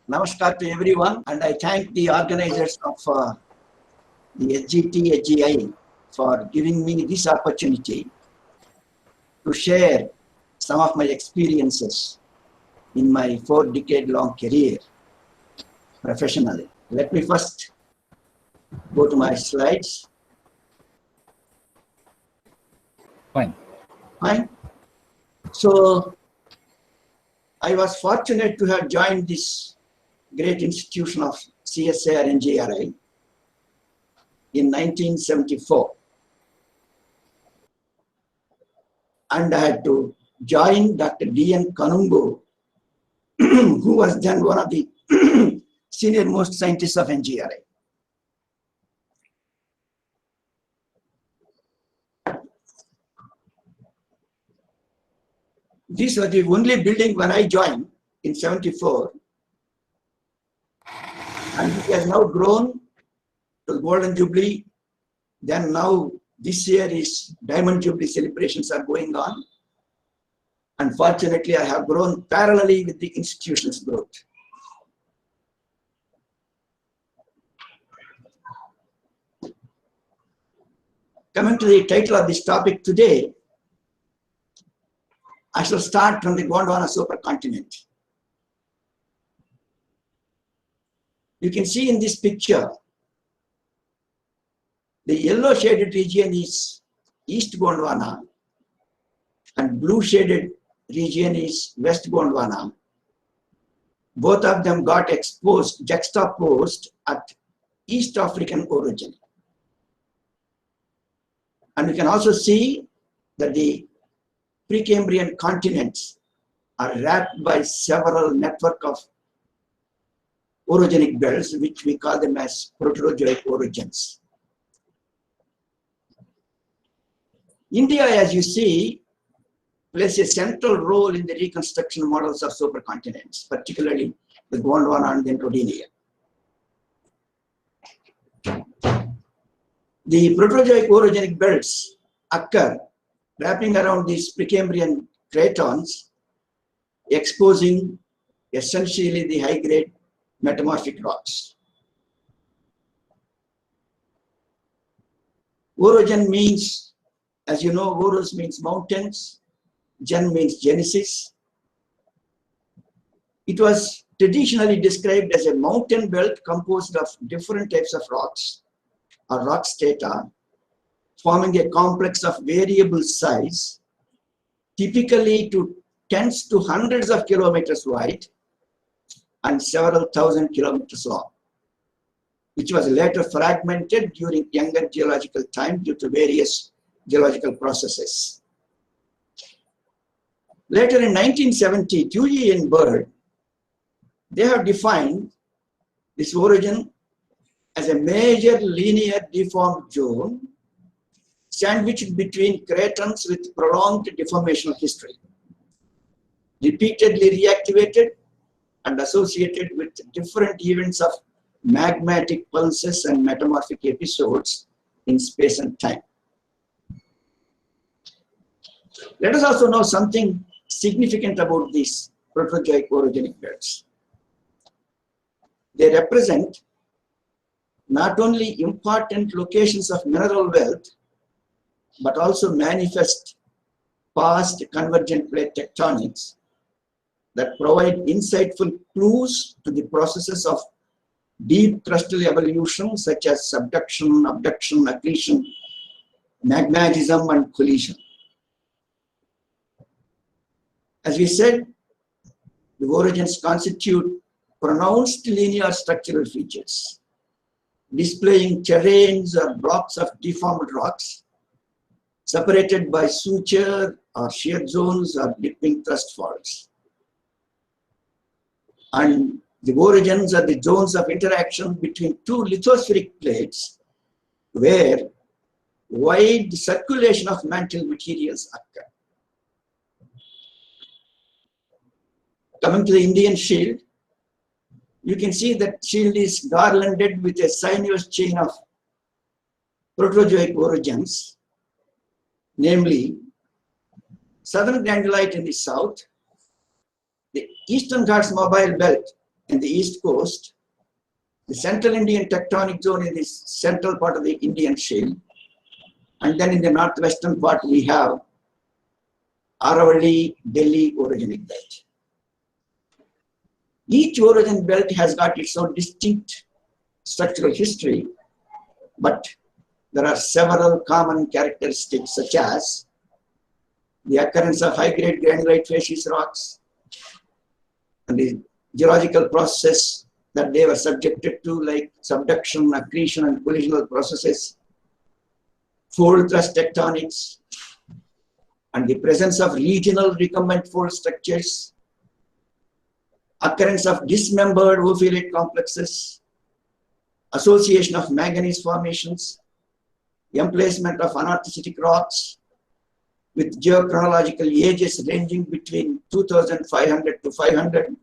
Namaskar to everyone, and I thank the organizers of the SGT HGI for giving me this opportunity to share some of my experiences in my 4-decade-long career professionally. Let me first go to my slides. Fine. So I was fortunate to have joined this great institution of CSIR NGRI in 1974. And I had to join Dr. D.N. Kanungo, who was then one of the senior most scientists of NGRI. This was the only building when I joined in 74, and it has now grown to Golden Jubilee. Then now this year is Diamond Jubilee celebrations are going on. Unfortunately, I have grown parallelly with the institution's growth. Coming to the title of this topic today, I shall start from the Gondwana supercontinent. You can see in this picture, the yellow shaded region is East Gondwana and blue shaded region is West Gondwana. Both of them got exposed, juxtaposed at East African origin. And we can also see that the Precambrian continents are wrapped by several network of orogenic belts, which we call them as Proterozoic origins. India, as you see, plays a central role in the reconstruction models of supercontinents, particularly the Gondwana and then Rodinia. The Proterozoic orogenic belts occur wrapping around these Precambrian cratons, exposing essentially the high-grade metamorphic rocks. Orogen means, as you know, Oros means mountains, Gen means genesis. It was traditionally described as a mountain belt composed of different types of rocks or rock strata, forming a complex of variable size, typically to tens to hundreds of kilometers wide and several thousand kilometers long, which was later fragmented during younger geological time due to various geological processes. Later in 1970, Dewey and Bird, they have defined this origin as a major linear deformed zone sandwiched between cratons with prolonged deformational history, repeatedly reactivated and associated with different events of magmatic pulses and metamorphic episodes in space and time. Let us also know something significant about these Proterozoic orogenic belts. They represent not only important locations of mineral wealth, but also manifest past convergent plate tectonics that provide insightful clues to the processes of deep crustal evolution, such as subduction, abduction, accretion, magmatism, and collision. As we said, the orogens constitute pronounced linear structural features, displaying terrains or blocks of deformed rocks, separated by suture or shear zones or dipping thrust faults. And the orogens are the zones of interaction between two lithospheric plates where wide circulation of mantle materials occur. Coming to the Indian shield, you can see that shield is garlanded with a sinuous chain of Proterozoic orogens, namely Southern Granulite in the south, the Eastern Ghats Mobile Belt in the east coast, the central Indian tectonic zone in the central part of the Indian Shield, and then in the northwestern part we have Aravalli, Delhi orogenic belt. Each orogenic belt has got its own distinct structural history, but there are several common characteristics such as the occurrence of high-grade granulite facies rocks and the geological process that they were subjected to, like subduction, accretion, and collisional processes, fold thrust tectonics, and the presence of regional recumbent fold structures, occurrence of dismembered ophiolite complexes, association of manganese formations, emplacement of anorthositic rocks with geochronological ages ranging between 2500 to 500.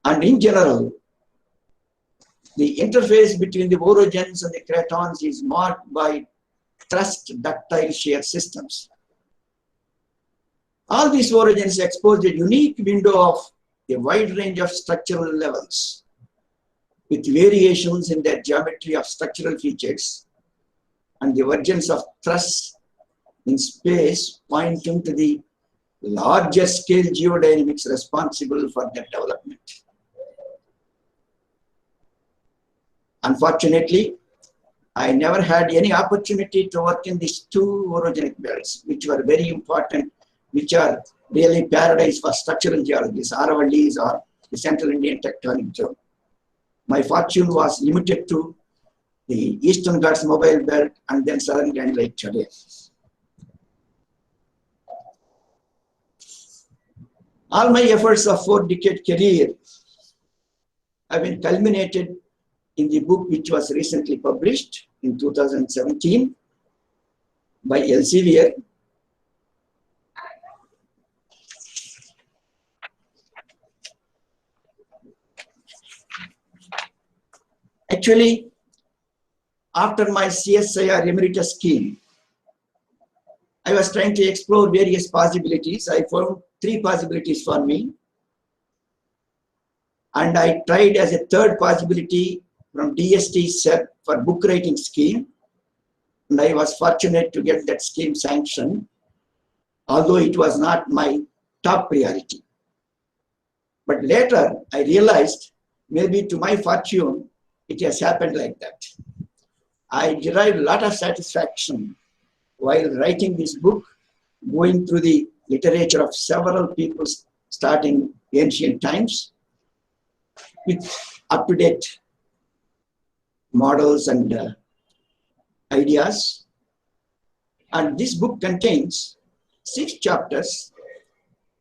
And in general, the interface between the orogens and the cratons is marked by thrust ductile shear systems. All these orogens expose a unique window of a wide range of structural levels, with variations in their geometry of structural features and the divergence of thrusts in space, pointing to the larger scale geodynamics responsible for their development. Unfortunately, I never had any opportunity to work in these two orogenic belts, which were very important, which are really paradise for structural geologists, Aravallis or the Central Indian Tectonic Zone. My fortune was limited to the Eastern Ghats Mobile Belt and then Southern Granulite Terrane. All my efforts of 4-decade career have been culminated in the book which was recently published in 2017 by Elsevier. Actually, after my CSIR emeritus scheme, I was trying to explore various possibilities. I found 3 possibilities for me. And I tried as a third possibility from DST SEB for book writing scheme. And I was fortunate to get that scheme sanctioned, although it was not my top priority. But later I realized, maybe to my fortune, it has happened like that. I derived a lot of satisfaction while writing this book, going through the literature of several people starting ancient times with up-to-date models and ideas. And this book contains 6 chapters.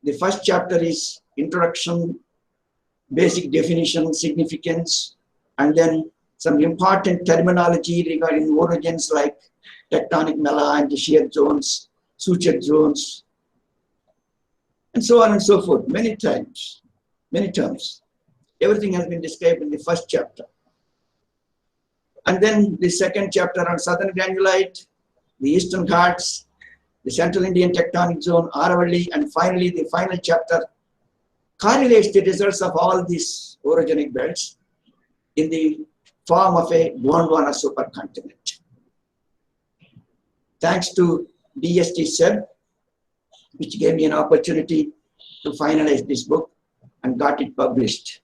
The first chapter is introduction, basic definition, significance, and then some important terminology regarding orogens like tectonic mela and shear zones, sutured zones, and so on and so forth. Many times, many terms. Everything has been described in the first chapter. And then the second chapter on Southern Granulite, the Eastern Ghats, the Central Indian Tectonic Zone, Aravalli, and finally the final chapter correlates the results of all these orogenic belts in the form of a Gondwana supercontinent. Thanks to DST SEB, which gave me an opportunity to finalize this book and got it published.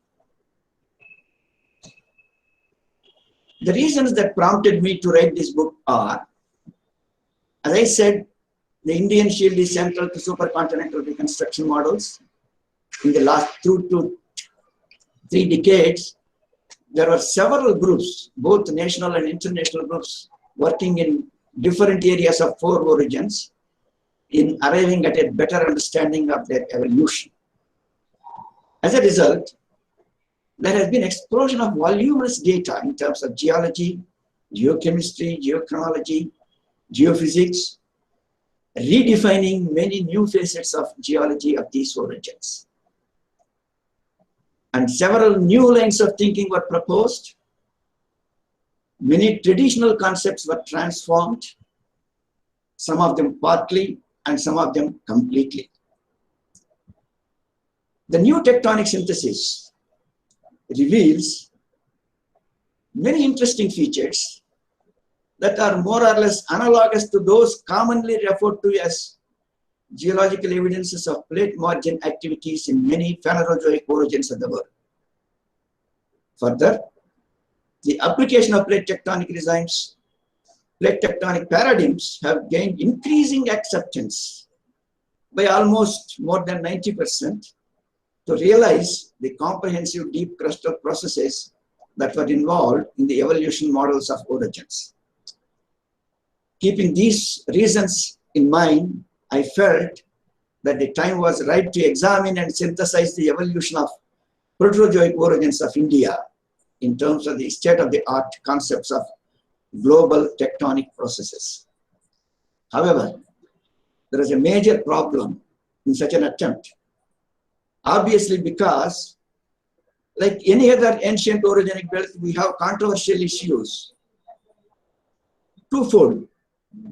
The reasons that prompted me to write this book are, as I said, the Indian Shield is central to supercontinental reconstruction models. In the last 2 to 3 decades, there are several groups, both national and international groups, working in different areas of 4 orogens in arriving at a better understanding of their evolution. As a result, there has been explosion of voluminous data in terms of geology, geochemistry, geochronology, geophysics, redefining many new facets of geology of these orogens. And several new lines of thinking were proposed. Many traditional concepts were transformed, some of them partly and some of them completely. The new tectonic synthesis reveals many interesting features that are more or less analogous to those commonly referred to as geological evidences of plate margin activities in many Phanerozoic orogens of the world. Further, the application of plate tectonic regimes, plate tectonic paradigms have gained increasing acceptance by almost more than 90% to realize the comprehensive deep crustal processes that were involved in the evolution models of orogens. Keeping these reasons in mind, I felt that the time was right to examine and synthesize the evolution of Proterozoic orogens of India in terms of the state-of-the-art concepts of global tectonic processes. However, there is a major problem in such an attempt, obviously because, like any other ancient orogenic belt, we have controversial issues. Twofold.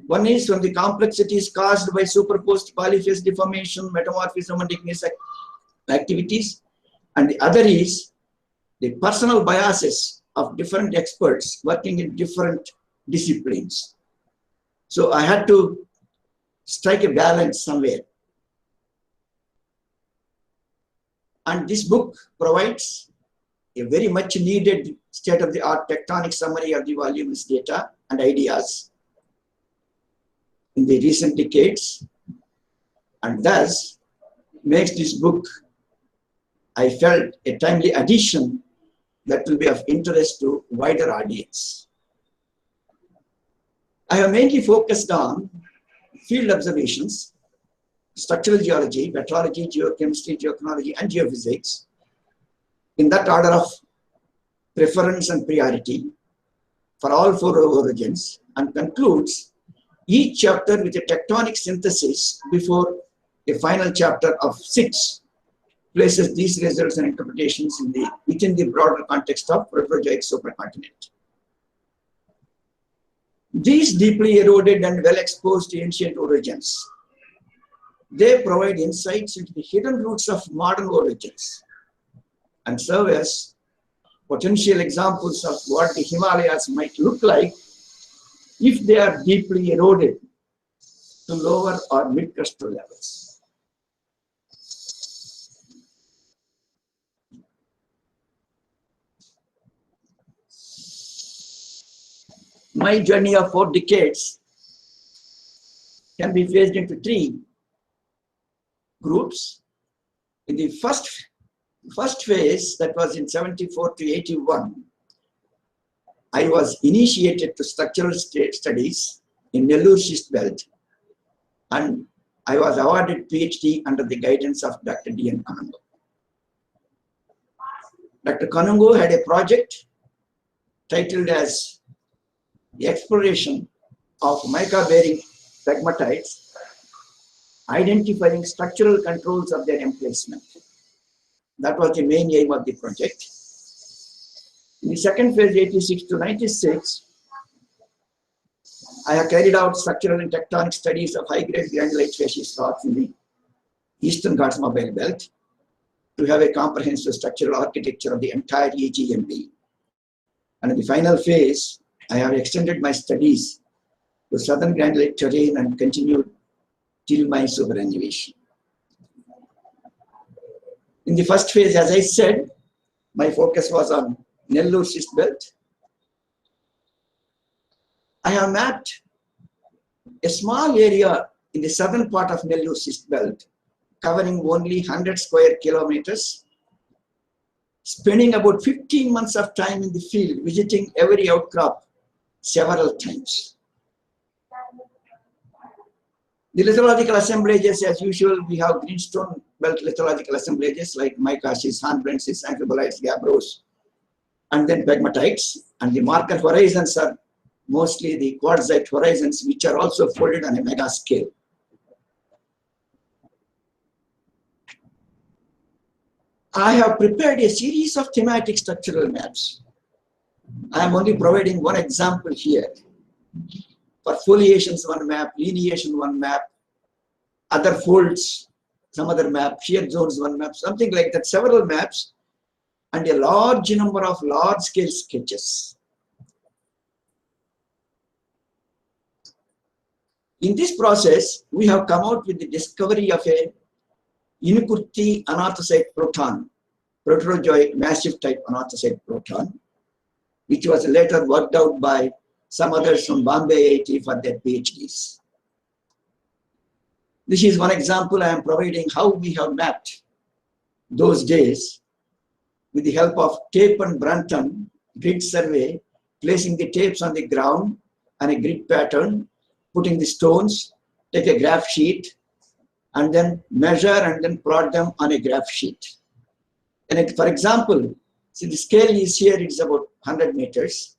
One is from the complexities caused by superposed polyphase deformation, metamorphism, and igneous activities, and the other is the personal biases of different experts working in different disciplines. So I had to strike a balance somewhere. And this book provides a very much needed state-of-the-art tectonic summary of the voluminous data and ideas in the recent decades, and thus makes this book, I felt, a timely addition that will be of interest to wider audience. I have mainly focused on field observations, structural geology, petrology, geochemistry, geochronology, and geophysics in that order of preference and priority for all four orogens, and concludes each chapter with a tectonic synthesis before a final chapter of 6 places these results and interpretations within the broader context of Proterozoic supercontinent. These deeply eroded and well-exposed ancient orogens, they provide insights into the hidden roots of modern orogens and serve as potential examples of what the Himalayas might look like if they are deeply eroded to lower or mid-crustal levels. My journey of 4 decades can be phased into 3 groups. In the first phase, that was in 74 to 81, I was initiated to structural studies in Nellore schist belt, and I was awarded PhD under the guidance of Dr. D.N. Kanungo. Dr. Kanungo had a project titled as the exploration of mica-bearing pegmatites, identifying structural controls of their emplacement. That was the main aim of the project. In the second phase, 86 to 96, I have carried out structural and tectonic studies of high-grade granulite facies rocks in the Eastern Ghats Mobile Belt to have a comprehensive structural architecture of the entire EGMB. And in the final phase, I have extended my studies to southern granulite terrain and continued till my superannuation. In the first phase, as I said, my focus was on Nellore schist belt. I have mapped a small area in the southern part of Nellore schist belt, covering only 100 square kilometers, spending about 15 months of time in the field, visiting every outcrop several times. The lithological assemblages, as usual, we have greenstone belt lithological assemblages like mica schist, hornblende, amphibolites, gabbros, and then pegmatites. And the marker horizons are mostly the quartzite horizons, which are also folded on a mega scale. I have prepared a series of thematic structural maps. I am only providing one example here. For foliations, one map, lineation, one map, other folds some other map, shear zones one map, something like that, several maps, and a large number of large-scale sketches. In this process, we have come out with the discovery of a Inukurti anorthosite proton, proterozoic massive type anorthosite proton, which was later worked out by some others from Bombay IIT for their PhDs. This is one example I am providing how we have mapped those days with the help of tape and Brunton grid survey, placing the tapes on the ground and a grid pattern, putting the stones, take a graph sheet, and then measure and then plot them on a graph sheet. And for example, see the scale is here, it's about 100 meters.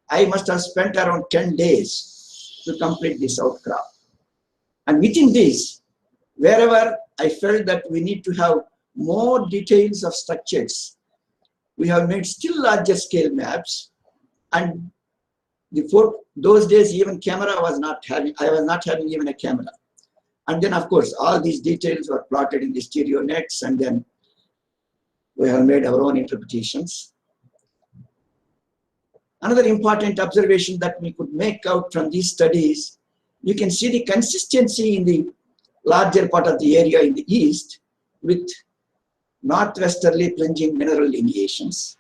I must have spent around 10 days to complete this outcrop. And within this, wherever I felt that we need to have more details of structures, we have made still larger scale maps. And those days even camera was not having, I was not having even a camera. And then of course, all these details were plotted in the stereo nets, and then we have made our own interpretations. Another important observation that we could make out from these studies, you can see the consistency in the larger part of the area in the east with northwesterly plunging mineral lineations.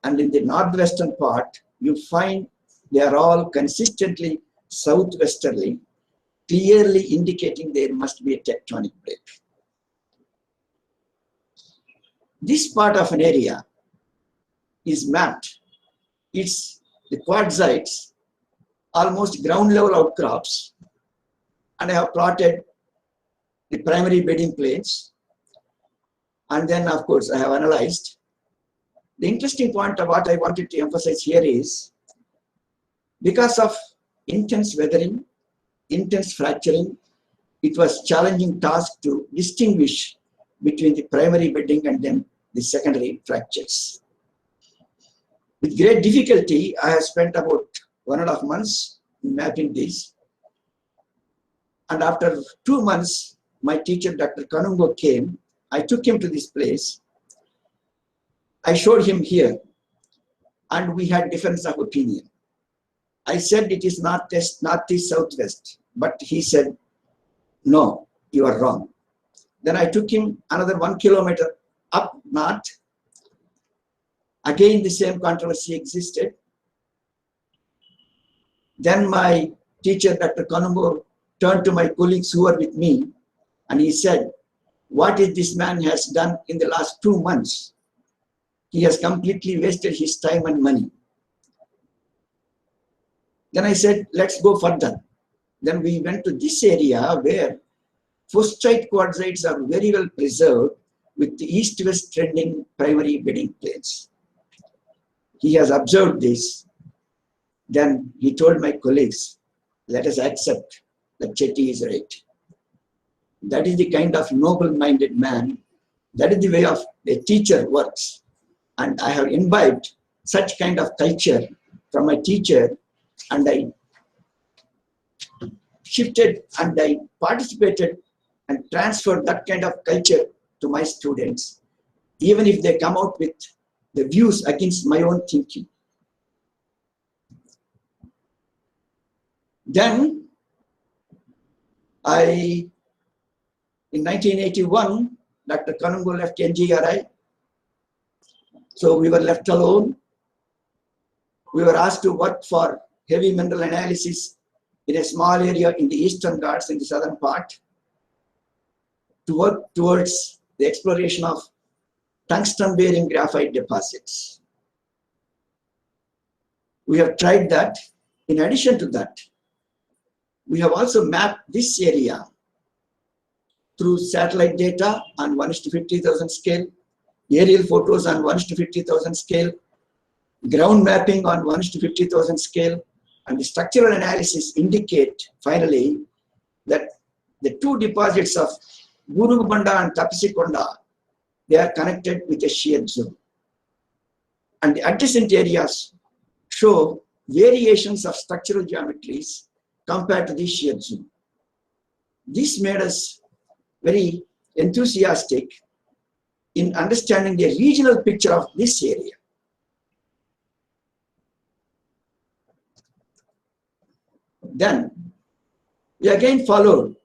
And in the northwestern part, you find they are all consistently southwesterly, clearly indicating there must be a tectonic break. This part of an area is mapped. It's the quartzites, almost ground level outcrops, and I have plotted the primary bedding planes, and then of course I have analyzed. The interesting point of what I wanted to emphasize here is, because of intense weathering, intense fracturing, it was a challenging task to distinguish between the primary bedding and then the secondary fractures. With great difficulty, I have spent about 1.5 months mapping this. And after 2 months, my teacher, Dr. Kanungo, came. I took him to this place. I showed him here, and we had difference of opinion. I said it is northeast, southwest, but he said, no, you are wrong. Then I took him another 1 kilometer up north. Again, the same controversy existed. Then my teacher, Dr. Kanungo, turned to my colleagues who were with me, and he said, what is this man has done in the last 2 months? He has completely wasted his time and money. Then I said, let's go further. Then we went to this area where fuscite quartzites are very well preserved with the east-west trending primary bedding planes. He has observed this. Then he told my colleagues, let us accept that Chetty is right. That is the kind of noble-minded man. That is the way of a teacher works. And I have imbibed such kind of culture from my teacher, and I shifted and I participated and transferred that kind of culture to my students, even if they come out with the views against my own thinking. Then in 1981, Dr. Kanungo left NGRI. So we were left alone. We were asked to work for heavy mineral analysis in a small area in the Eastern Ghats in the southern part, to work towards the exploration of tungsten-bearing graphite deposits. We have tried that. In addition to that, we have also mapped this area through satellite data on 1:50,000 scale, aerial photos on 1:50,000 scale, ground mapping on 1:50,000 scale, and the structural analysis indicate finally that the two deposits of Gurugubanda and Tapisikonda, they are connected with a shear zone. And the adjacent areas show variations of structural geometries compared to the shear zone. This made us very enthusiastic in understanding the regional picture of this area. Then we again followed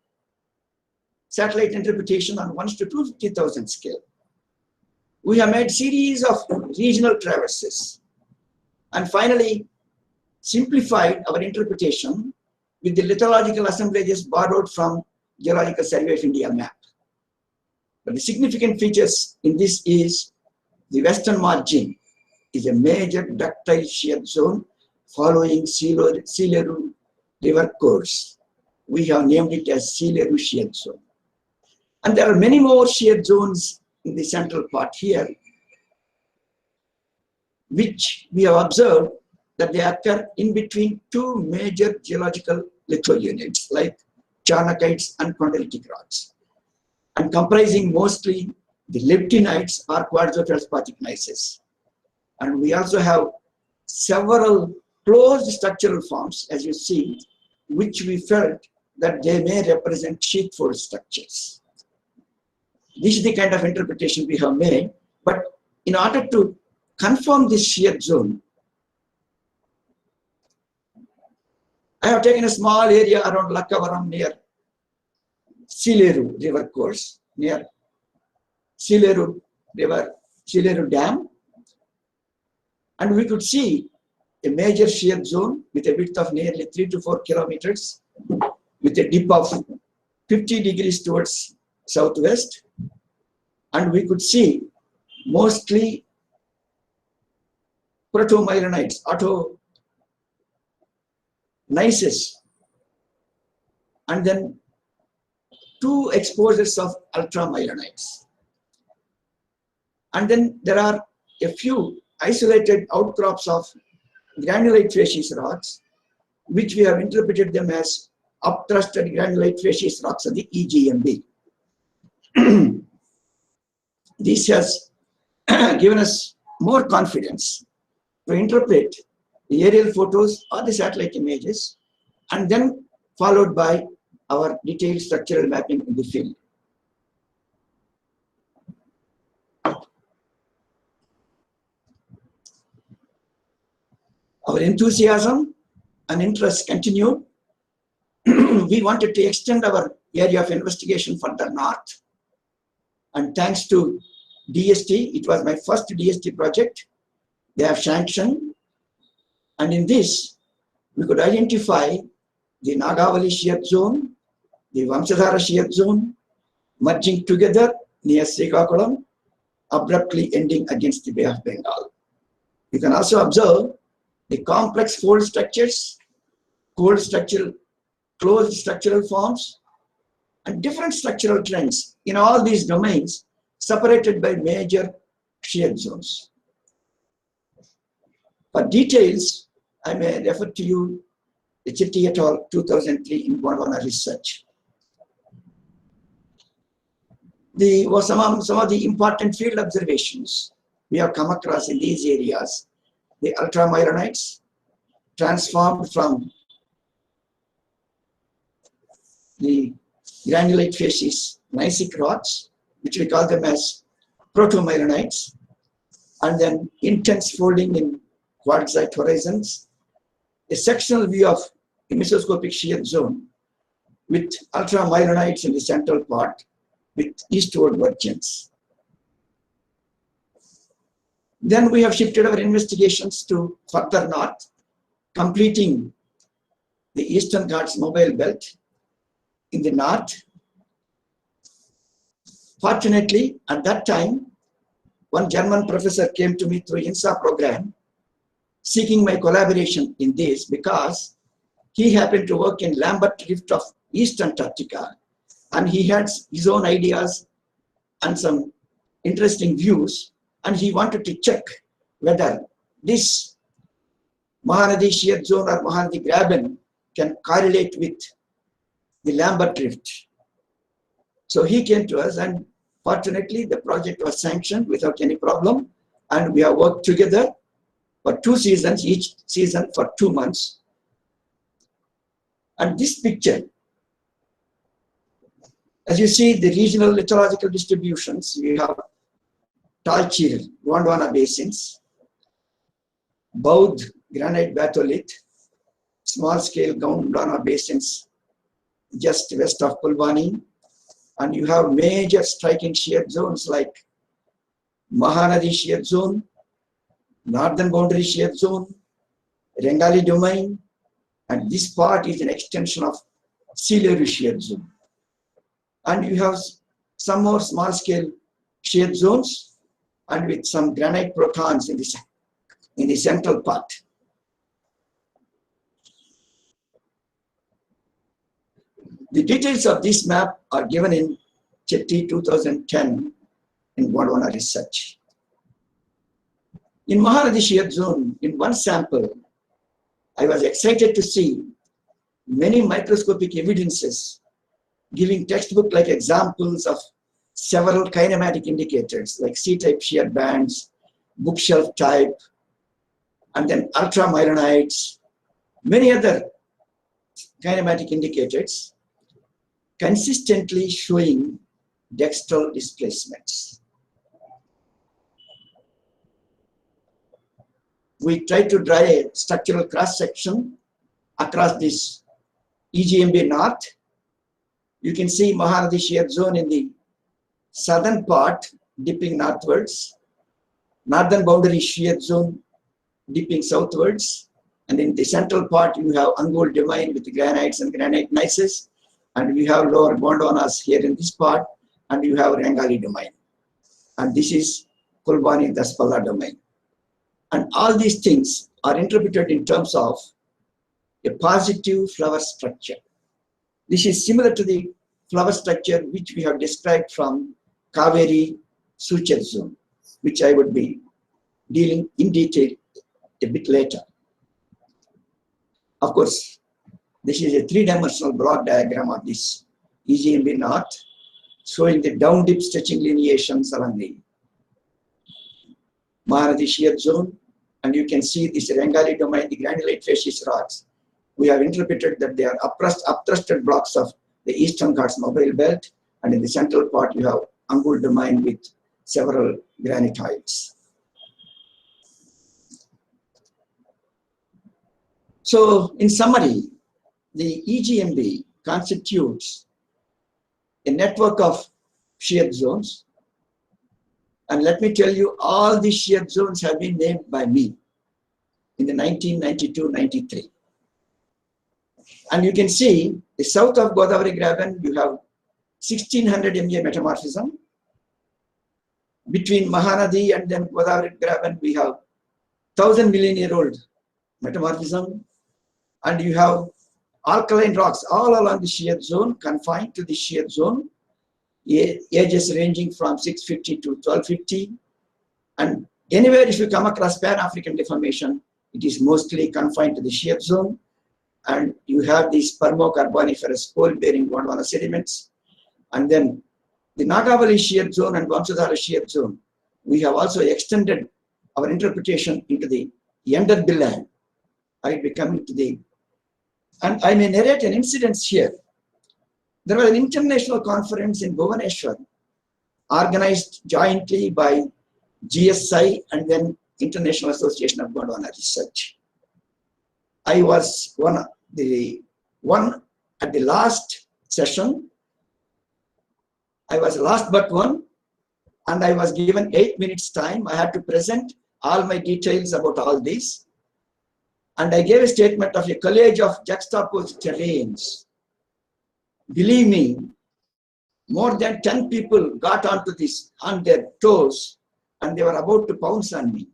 satellite interpretation on 1:250,000 scale. We have made series of regional traverses and finally simplified our interpretation with the lithological assemblages borrowed from Geological Survey of India map. But the significant features in this is the western margin is a major ductile shear zone following Seeleru river course. We have named it as Seeleru shear zone. And there are many more shear zones in the central part here, which we have observed that they occur in between two major geological lithounits like Charnokites and Condylite rocks, and comprising mostly the leptinites or quartzo-feldspathic gneisses. And we also have several closed structural forms, as you see, which we felt that they may represent sheathfold structures. This is the kind of interpretation we have made, but in order to confirm this shear zone, I have taken a small area around Lakkavaram near Seeleru river course, near Seeleru river, Seeleru dam, and we could see a major shear zone with a width of nearly 3 to 4 kilometers with a dip of 50 degrees towards southwest, and we could see mostly proto-myelonites, gneiss, and then two exposures of ultramyelonites. And then there are a few isolated outcrops of granulite facies rocks, which we have interpreted them as upthrusted granulite facies rocks of the EGMB. This has given us more confidence to interpret the aerial photos or the satellite images, and then followed by our detailed structural mapping in the field. Our enthusiasm and interest continued. We wanted to extend our area of investigation further north, and thanks to DST, it was my first DST project, they have sanctioned, and in this we could identify the Nagavali shear zone, the Vamsadhara shear zone, merging together near Srikakulam, abruptly ending against the Bay of Bengal. You can also observe the complex fold structures, closed structural forms, and different structural trends in all these domains separated by major shear zones. For details, I may refer to you the Chitty et al. 2003 in Gondwana research. Some of the important field observations we have come across in these areas: the ultramyelonites transformed from the granulate facies gneissic rocks, which we call them as proto-myelonites, and then intense folding in quartzite horizons, a sectional view of the mesoscopic shear zone with ultramyelonites in the central part with eastward vergence. Then we have shifted our investigations to further north, completing the Eastern Ghats mobile belt in the north. Fortunately, at that time, one German professor came to me through INSA program seeking my collaboration in this because he happened to work in Lambert Rift of East Antarctica, and he had his own ideas and some interesting views, and he wanted to check whether this Mahanadi shear zone or Mahanadi graben can correlate with the Lambert Rift. So he came to us, and fortunately the project was sanctioned without any problem, and we have worked together for 2 seasons, each season for 2 months. And this picture As you see, the regional lithological distributions, we have Talcher, Gondwana basins, Baudh granite batholith, small-scale Gondwana basins just west of Kulbani, and you have major striking shear zones like Mahanadi shear zone, northern boundary shear zone, Rengali domain, and this part is an extension of Sileru shear zone. And you have some more small-scale shear zones, and with some granite protons in the central part. The details of this map are given in Chetty 2010 in Gondwana research. In Mahanadi shear zone, in one sample, I was excited to see many microscopic evidences giving textbook-like examples of several kinematic indicators like C-type shear bands, bookshelf type, and then ultramyronites, many other kinematic indicators consistently showing dextral displacements. We tried to draw a structural cross-section across this EGMB north. You can see Mahanadi shear zone in the southern part dipping northwards, northern boundary shear zone dipping southwards, and in the central part you have Angul domain with granites and granite gneisses, and we have lower Gondwanas here in this part, and you have Rengali domain. And this is Kulbani Daspalla domain. And all these things are interpreted in terms of a positive flower structure. This is similar to the flower structure which we have described from Kaveri suture zone, which I would be dealing in detail a bit later. Of course, this is a three-dimensional block diagram of this EGMB north, showing the down dip stretching lineations along the Mahanadi shear zone. And you can see this Rengali domain, the granulate facies rocks. We have interpreted that they are upthrusted blocks of the Eastern Ghats mobile belt, and in the central part you have Angul domain with several granitoids. So in summary, the EGMB constitutes a network of shear zones. And let me tell you, all these shear zones have been named by me in the 1992-93. And you can see the south of Godavari Graben, you have 1600 MA metamorphism. Between Mahanadi and then Godavari Graben, we have 1,000 million year old metamorphism. And you have alkaline rocks all along the shear zone, confined to the shear zone, ages ranging from 650 to 1250. And anywhere if you come across Pan-African deformation, it is mostly confined to the shear zone. And you have these Permo-Carboniferous coal-bearing Gondwana sediments. And then the Nagavali shear zone and Vamsadhara shear zone, we have also extended our interpretation into the Yenderbilland. I will be coming to the, and I may narrate an incident here. There was an international conference in Bhubaneswar, organized jointly by GSI and then International Association of Gondwana Research. I was one at the last session. I was last but one, and I was given 8 minutes time. I had to present all my details about all this. And I gave a statement of a college of juxtaposed terrains. Believe me, more than 10 people got onto this on their toes, and they were about to pounce on me.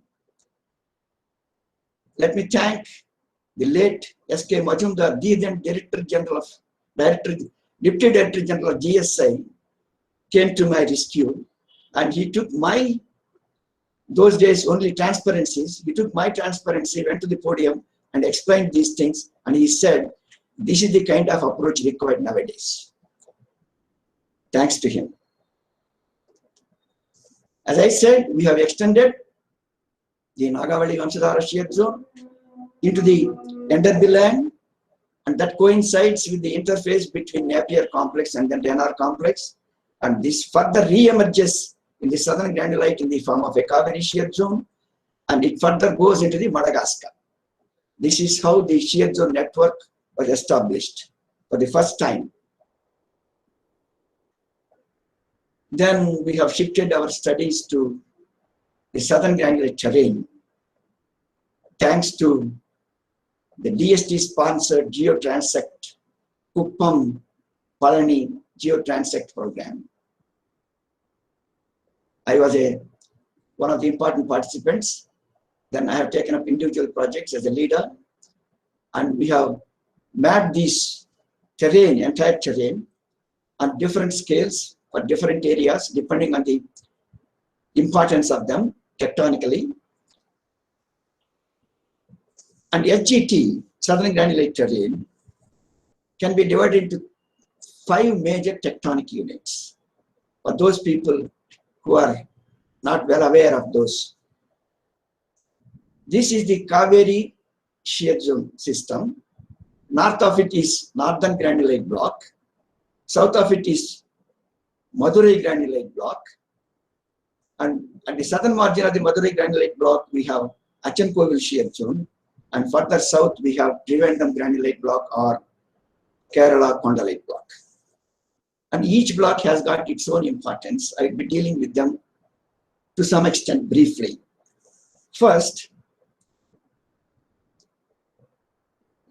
Let me thank the late S.K. Majumdar, the then Deputy Director General of GSI, came to my rescue, and he took my, those days only transparencies, he took my transparency, went to the podium and explained these things, and he said, this is the kind of approach required nowadays. Thanks to him. As I said, we have extended the Nagavali Vamsadhara shear zone into the Yenderbilland, and that coincides with the interface between Napier complex and the Denner complex, and this further re-emerges in the southern granulite in the form of a Kaveri shear zone, and it further goes into the Madagascar. This is how the shear zone network was established for the first time. Then we have shifted our studies to the southern granulate terrain, thanks to the DST-sponsored Geotransect Kuppam Palani Geotransect program. I was one of the important participants. Then I have taken up individual projects as a leader, and we have mapped this terrain, entire terrain, on different scales for different areas, depending on the importance of them tectonically. And SGT, Southern Granulate Terrain, can be divided into 5 major tectonic units. For those people who are not well aware of those, this is the Kaveri shear zone system. North of it is Northern Granulate Block. South of it is Madurai Granulate Block. And at the southern margin of the Madurai Granulate Block, we have Achankovil shear zone. And further south, we have Trivandrum Granulate Block or Kerala Kondalite Block. And each block has got its own importance. I will be dealing with them to some extent briefly. First,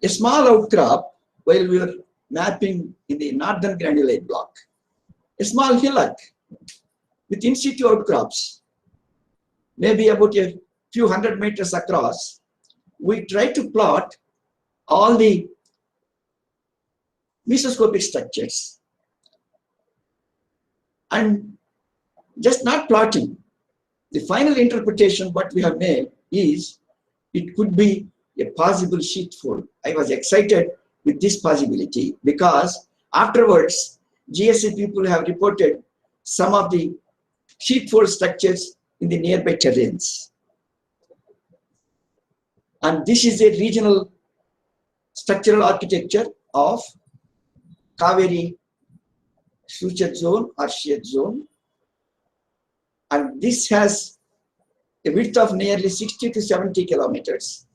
a small outcrop while we were mapping in the Northern Granulate Block, a small hillock with in situ outcrops, maybe about a few 100 meters across. We try to plot all the mesoscopic structures, and just not plotting. The final interpretation what we have made is it could be a possible sheathfold. I was excited with this possibility because afterwards GSA people have reported some of the sheathfold structures in the nearby terrains. And this is a regional structural architecture of Kaveri suture zone or shear zone. And this has a width of nearly 60 to 70 kilometers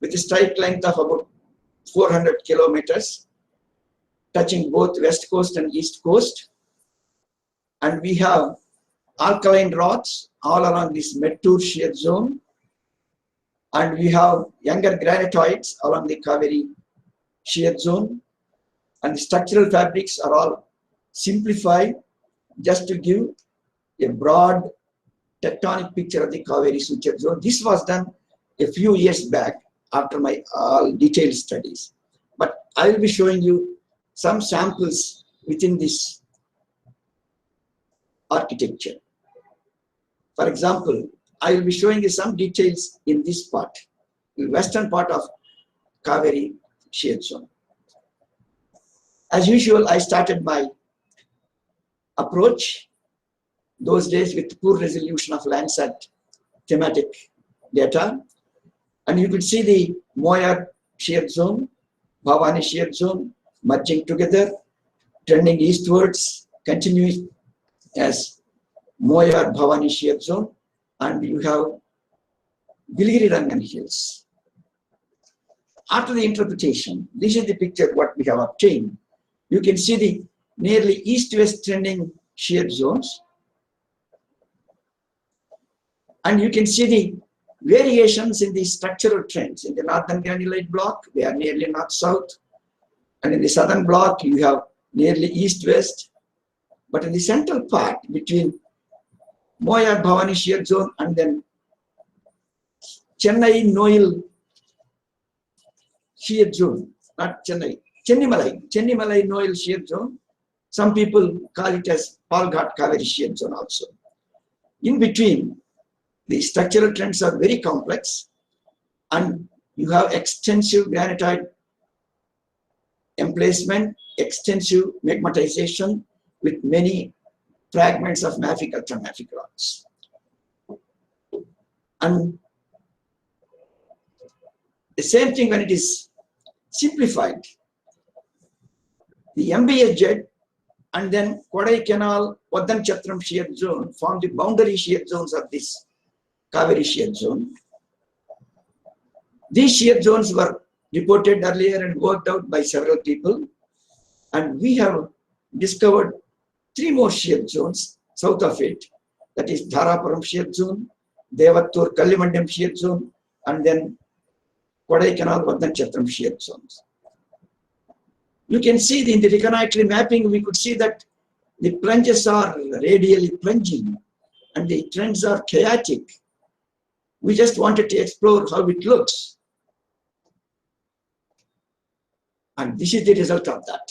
with a strike length of about 400 kilometers, touching both west coast and east coast. And we have alkaline rocks all along this Mettur shear zone. And we have younger granitoids along the Kaveri shear zone. And the structural fabrics are all simplified just to give a broad tectonic picture of the Kaveri suture zone. This was done a few years back after my detailed studies. But I will be showing you some samples within this architecture. For example, I will be showing you some details in this part, the western part of Kaveri shear zone. As usual, I started my approach those days with poor resolution of Landsat thematic data. And you could see the Moyar shear zone, Bhavani shear zone merging together, trending eastwards, continuing as Moyar Bhavani shear zone. And you have Gilgiri Rangan hills. After the interpretation, this is the picture what we have obtained. You can see the nearly east-west trending shear zones. And you can see the variations in the structural trends. In the Northern Granulate Block, they are nearly north-south. And in the southern block, you have nearly east-west. But in the central part between Moyar Bhavani shear zone and then Chennai Noil shear zone, not Chennai, Chennai Noil shear zone. Some people call it as Palghat Kaveri shear zone also. In between, the structural trends are very complex, and you have extensive granitoid emplacement, extensive magmatization with many fragments of mafic ultramafic rocks. And the same thing when it is simplified. The MBSZ and then Kodaikanal, Vadanchhatram shear zone form the boundary shear zones of this Kaveri shear zone. These shear zones were reported earlier and worked out by several people, and we have discovered 3 more shear zones south of it. That is Dharapuram shear zone, Devattur Kallimandam shear zone, and then Kodaikanal Vadanchhatram shear zones. You can see in the reconnoitry mapping, we could see that the plunges are radially plunging and the trends are chaotic. We just wanted to explore how it looks. And this is the result of that.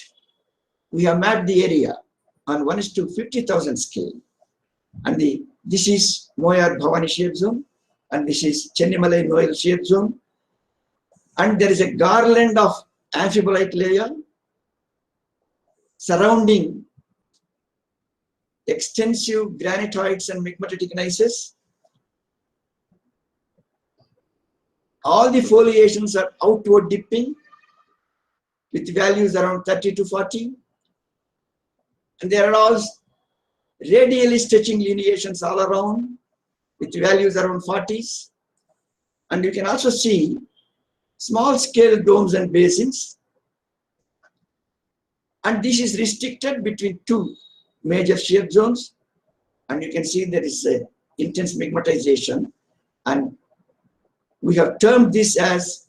We have mapped the area on 1:50,000 scale. And this is Moyar Bhavani shear zone, and this is Chennimalai Noel shear zone. And there is a garland of amphibolite layer surrounding extensive granitoids and migmatitic gneisses. All the foliations are outward dipping with values around 30 to 40. And there are all radially stretching lineations all around with values around 40s. And you can also see small scale domes and basins. And this is restricted between 2 major shear zones. And you can see there is a intense migmatization. And we have termed this as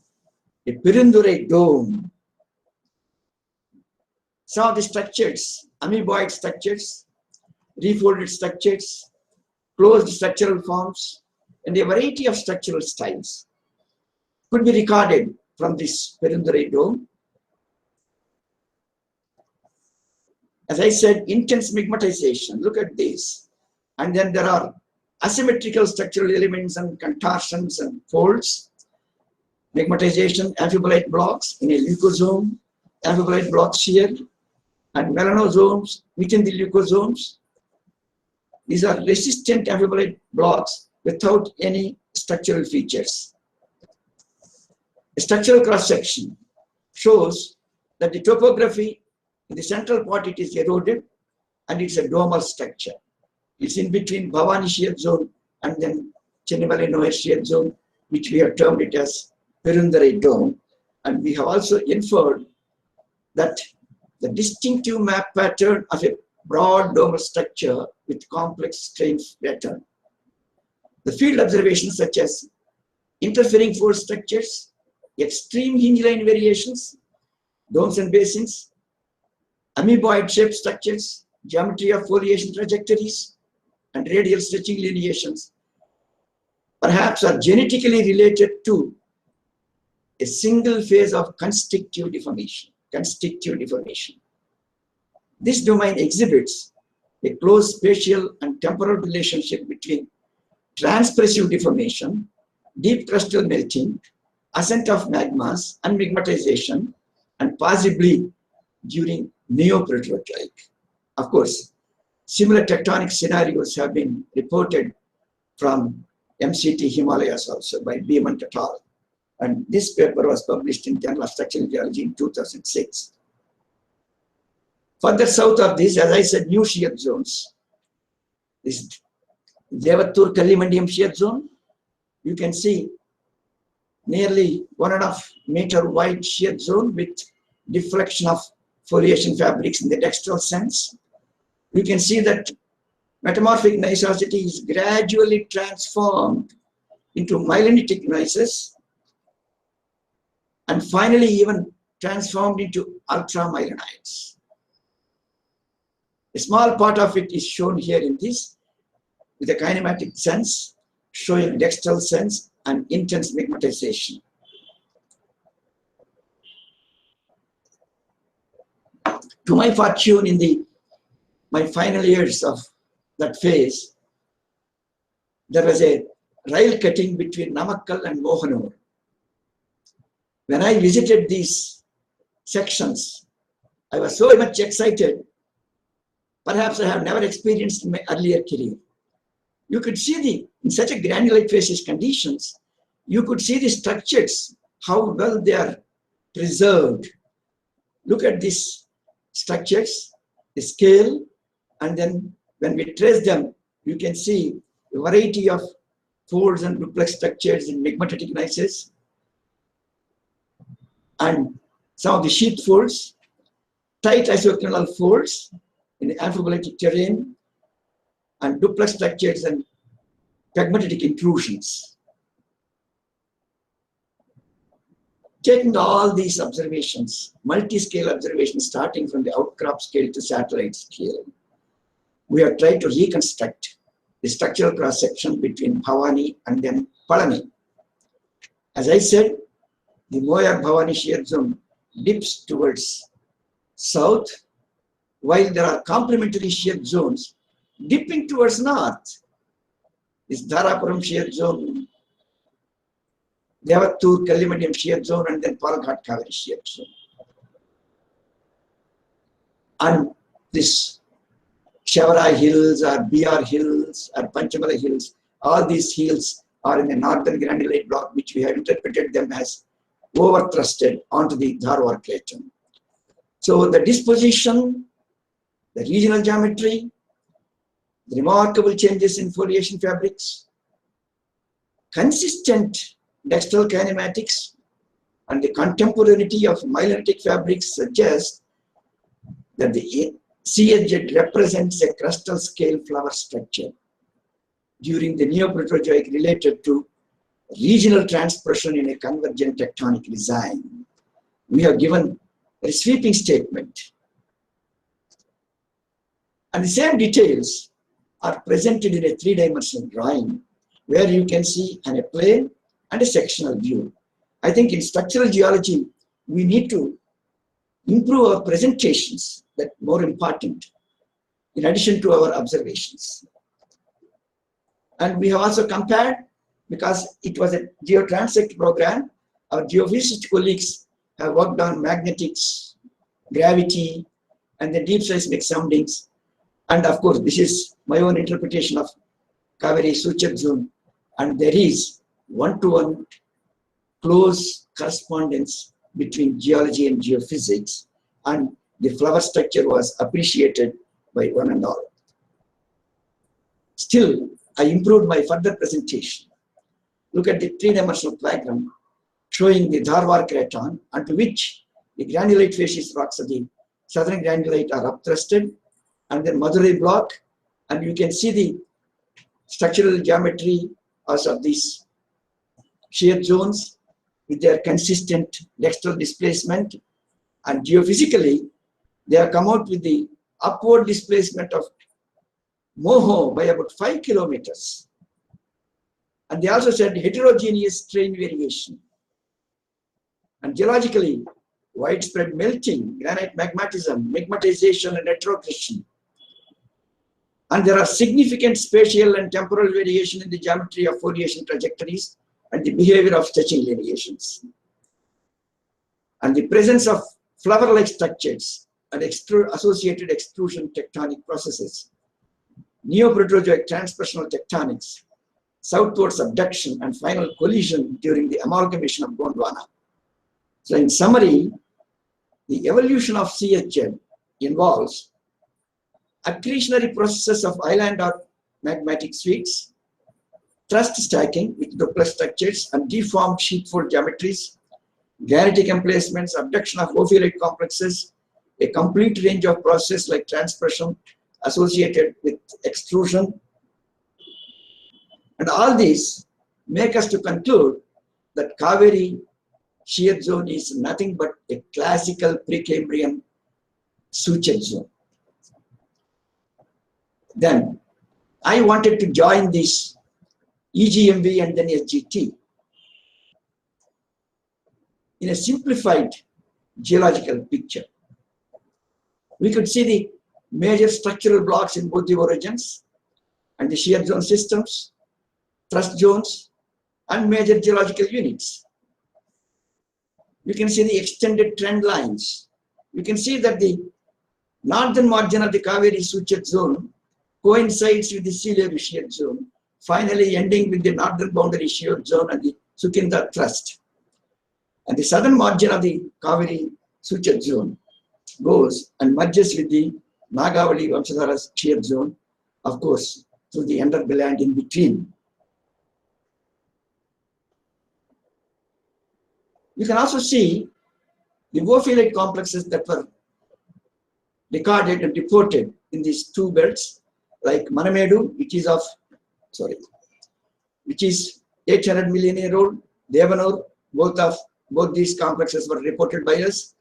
a Perundurai dome. Some of the structures, amoeboid structures, refolded structures, closed structural forms, and a variety of structural styles could be recorded from this Perundurai dome. As I said, intense migmatization, look at this. And then there are asymmetrical structural elements and contortions and folds. Migmatization, amphibolite blocks in a leucosome, amphibolite blocks here, and melanosomes within the leucosomes. These are resistant amphibolite blocks without any structural features. A structural cross-section shows that the topography in the central part, it is eroded and it's a domal structure. It's in between Bhavani shear zone and then Chennimalai Noel shear zone, which we have termed it as Perundurai dome. And we have also inferred that the distinctive map pattern of a broad domal structure with complex strain pattern. The field observations such as interfering force structures, extreme hinge line variations, domes and basins, amoeboid shaped structures, geometry of foliation trajectories, and radial stretching lineations perhaps are genetically related to a single phase of constrictive deformation. This domain exhibits a close spatial and temporal relationship between transpressive deformation, deep crustal melting, ascent of magmas, and migmatization, and possibly during Neoproterozoic. Of course, similar tectonic scenarios have been reported from MCT Himalayas also by Beeman et al. And this paper was published in Journal of Structural Geology in 2006. Further south of this, as I said, new shear zones. This Devattur Kallimandam shear zone. You can see nearly 1.5 meter wide shear zone with deflection of foliation fabrics in the textural sense. You can see that metamorphic gneissosity is gradually transformed into myelinitic gneisses and finally even transformed into ultramyelinoids. A small part of it is shown here in this with a kinematic sense, showing dextral sense and intense migmatization. To my fortune, in my final years of that phase, there was a rail cutting between Namakkal and Mohanur. When I visited these sections, I was so much excited. Perhaps I have never experienced in my earlier career. You could see in such a granulate facies conditions, you could see the structures, how well they are preserved. Look at these structures, the scale, and then when we trace them, you can see a variety of folds and duplex structures in megmatic gneisses, and some of the sheath folds, tight isoclinal folds in the amphibolitic terrain, and duplex structures and pegmatitic intrusions. Taking all these observations, multi-scale observations starting from the outcrop scale to satellite scale, we have tried to reconstruct the structural cross-section between Bhavani and then Palani. As I said, the Moyar-Bhavani shear zone dips towards south, while there are complementary shear zones dipping towards north. This Dharapuram shear zone, Devattur Kallimadiam shear zone, and then Palghat Kaveri shear zone. And this Shavara hills or BR hills or Panchamala hills, all these hills are in the northern granulate block, which we have interpreted them as over-thrusted onto the Dharwar Craton. So the disposition, the regional geometry, the remarkable changes in foliation fabrics, consistent dextral kinematics, and the contemporaneity of myelinatic fabrics suggest that the CHZ represents a crustal scale flower structure during the Neoproterozoic related to regional transperson in a convergent tectonic design. We have given a sweeping statement. And the same details are presented in a three-dimensional drawing where you can see a plane and a sectional view. I think in structural geology, we need to improve our presentations, that's more important, in addition to our observations. And we have also compared, because it was a geotransect program, our geophysicist colleagues have worked on magnetics, gravity, and the deep seismic soundings. And of course, this is my own interpretation of Kaveri Suchet zone. And there is one-to-one close correspondence between geology and geophysics, and the flower structure was appreciated by one and all. Still, I improved my further presentation. Look at the three-dimensional diagram showing the Dharwar Craton, onto which the granulate facies rocks of the southern granulate are upthrusted, and then Madurai block, and you can see the structural geometry also of these shear zones with their consistent dextral displacement, and geophysically they have come out with the upward displacement of Moho by about 5 kilometers. And they also said heterogeneous strain variation. And geologically, widespread melting, granite magmatism, magmatization, and retrogression. And there are significant spatial and temporal variation in the geometry of foliation trajectories and the behavior of stretching lineations. And the presence of flower-like structures and associated extrusion tectonic processes, Neoproterozoic transpersonal tectonics, southward subduction, and final collision during the amalgamation of Gondwana. So in summary, the evolution of CHZ involves accretionary processes of island or magmatic suites, thrust stacking with duplex structures and deformed sheathfold geometries, granitic emplacements, abduction of ophiolite complexes, a complete range of processes like transperson associated with extrusion. And all these make us to conclude that Kaveri shear zone is nothing but a classical Precambrian Suchet zone. Then I wanted to join this EGMV and then SGT in a simplified geological picture. We could see the major structural blocks in both the origins and the shear zone systems, thrust zones, and major geological units. You can see the extended trend lines. You can see that the northern margin of the Kaveri Suchet zone coincides with the Sealeru shear zone, finally ending with the northern boundary shear zone and the Sukinda thrust. And the southern margin of the Kaveri Suchet zone goes and merges with the Nagavali Vamsadhara's shear zone, of course, through the under land in between. You can also see the ophiolite complexes that were recorded and reported in these two belts, like Manamedu, which is 800 million year old, Devanur, both these complexes were reported by us.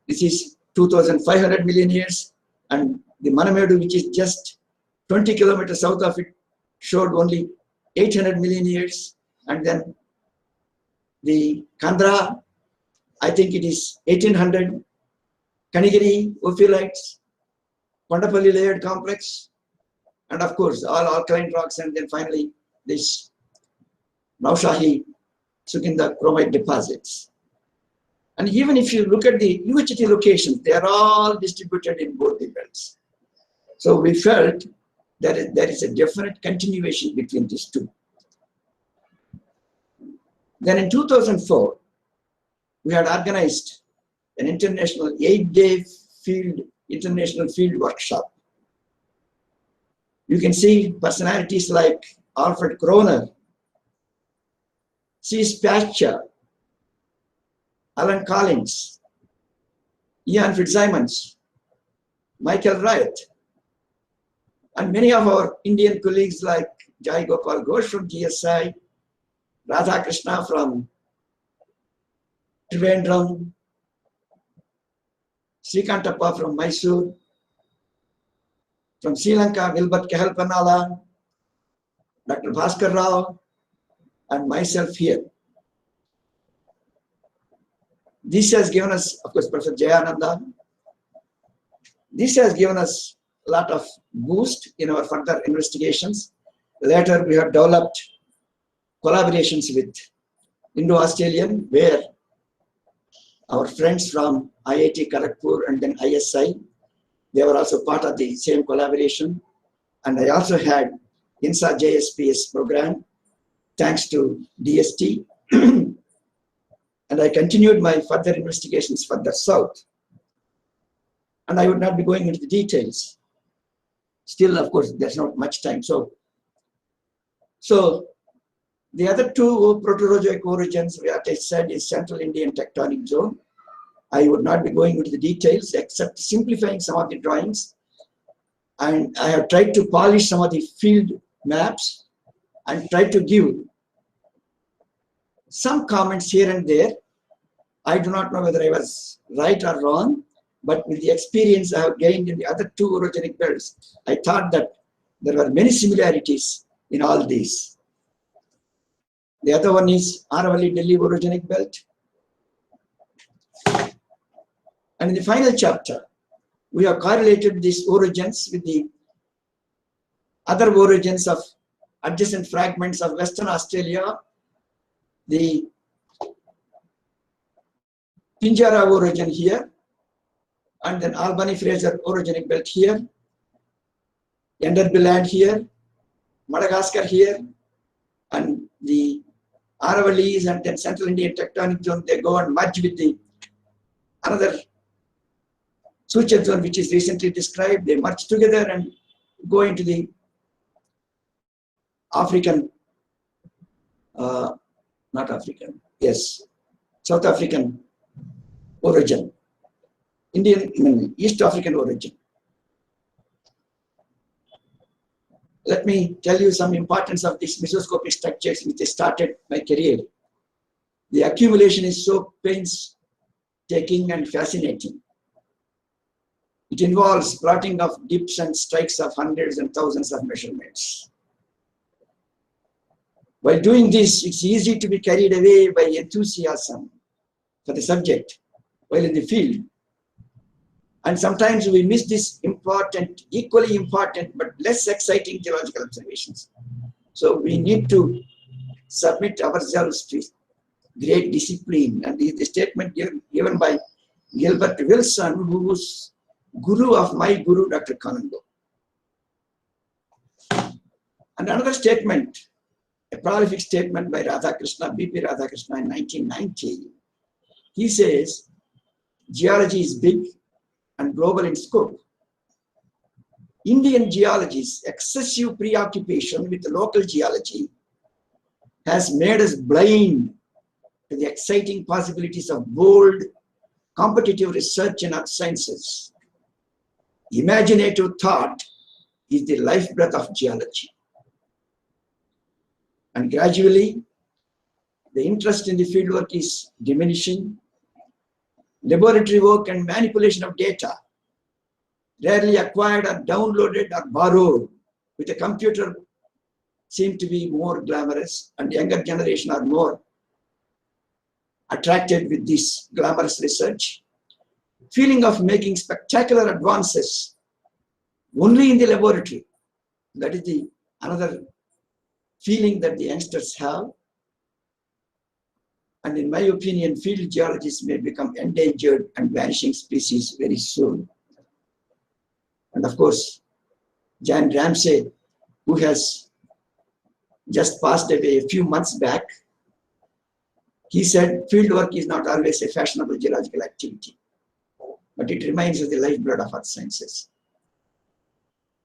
This is 2,500 million years, and the Manamedu, which is just 20 kilometers south of it, showed only 800 million years. And then the Kandra, I think it is 1800, Kanigiri, ophiolites, Kondapalli layered complex, and of course all alkaline rocks, and then finally this Naushahi Sukinda chromite deposits. And even if you look at the UHT locations, they are all distributed in both the belts. So we felt that there is a definite continuation between these two. Then in 2004, we had organized an international 8-day international field workshop. You can see personalities like Alfred Kroner, C. Spatcher, Alan Collins, Ian Fitzsimons, Michael Wright, and many of our Indian colleagues like Jai Gopal Ghosh from GSI, Radha Krishna from Trivandrum, Srikantappa from Mysore, from Sri Lanka, Wilbert Kehalpanala, Dr. Bhaskar Rao, and myself here. This has given us, of course, Professor Jayananda. This has given us a lot of boost in our further investigations. Later, we have developed collaborations with Indo-Australian, where our friends from IIT Kharagpur and then ISI, they were also part of the same collaboration. And I also had INSA JSPS program, thanks to DST. And I continued my further investigations further south. And I would not be going into the details. Still, of course, there's not much time. So the other two proterozoic origins, what I said, is Central Indian tectonic zone. I would not be going into the details except simplifying some of the drawings. And I have tried to polish some of the field maps and try to give some comments here and there. I do not know whether I was right or wrong, but with the experience I have gained in the other two orogenic belts, I thought that there were many similarities in all these. The other one is Aravalli Delhi orogenic belt. And in the final chapter, we have correlated these origins with the other origins of adjacent fragments of Western Australia, the Pinjara origin here, and then Albany-Fraser orogenic belt here, Enderby land here, Madagascar here, and the Aravallis and then Central Indian tectonic zone, they go and merge with the another Suchet zone, which is recently described. They merge together and go into the African, not African, yes, South African origin, East African origin. Let me tell you some importance of these mesoscopic structures which I started my career. The accumulation is so painstaking and fascinating. It involves plotting of dips and strikes of hundreds and thousands of measurements. While doing this, it's easy to be carried away by enthusiasm for the subject while in the field. And sometimes we miss this important, equally important, but less exciting geological observations. So we need to submit ourselves to great discipline. And the statement given by Gilbert Wilson, who was guru of my guru, Dr. Kanungo. And another statement, a prolific statement by Radhakrishna, B.P. Radhakrishna in 1990. He says, geology is big and global in scope. Indian geology's excessive preoccupation with local geology has made us blind to the exciting possibilities of bold, competitive research in earth sciences. Imaginative thought is the lifeblood of geology. And gradually, the interest in the fieldwork is diminishing. Laboratory work and manipulation of data, rarely acquired or downloaded or borrowed with a computer, seem to be more glamorous, and younger generation are more attracted with this glamorous research. Feeling of making spectacular advances only in the laboratory. That is the another feeling that the youngsters have. And in my opinion, field geologists may become endangered and vanishing species very soon. And of course, Jan Ramsay, who has just passed away a few months back, he said fieldwork is not always a fashionable geological activity, but it remains as the lifeblood of earth sciences.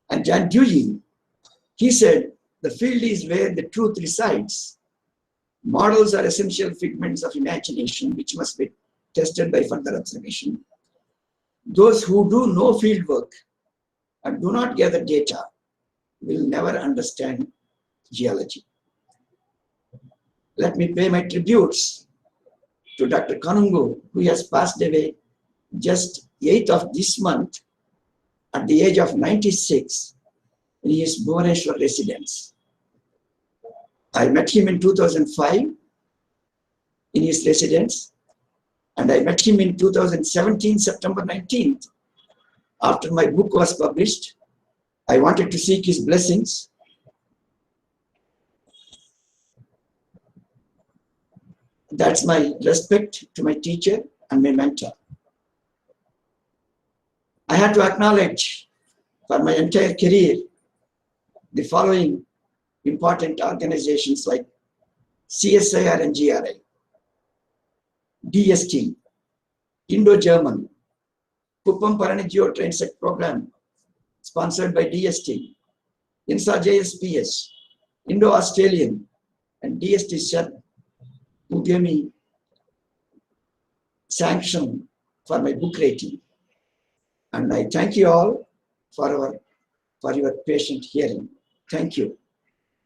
And John Dewey, he said the field is where the truth resides. Models are essential figments of imagination which must be tested by further observation. Those who do no field work and do not gather data will never understand geology. Let me pay my tributes to Dr. Kanungo, who has passed away just 8th of this month at the age of 96 in his Bhubaneswar residence. I met him in 2005 in his residence, and I met him in 2017, September 19th. After my book was published, I wanted to seek his blessings. That's my respect to my teacher and my mentor. I had to acknowledge for my entire career the following important organizations like CSIR and GRI, DST, Indo-German, Kuppam Parani Geotrain Set Program, sponsored by DST, INSA JSPS, Indo-Australian, and DST SET, who gave me sanction for my book rating. And I thank you all for your patient hearing. Thank you.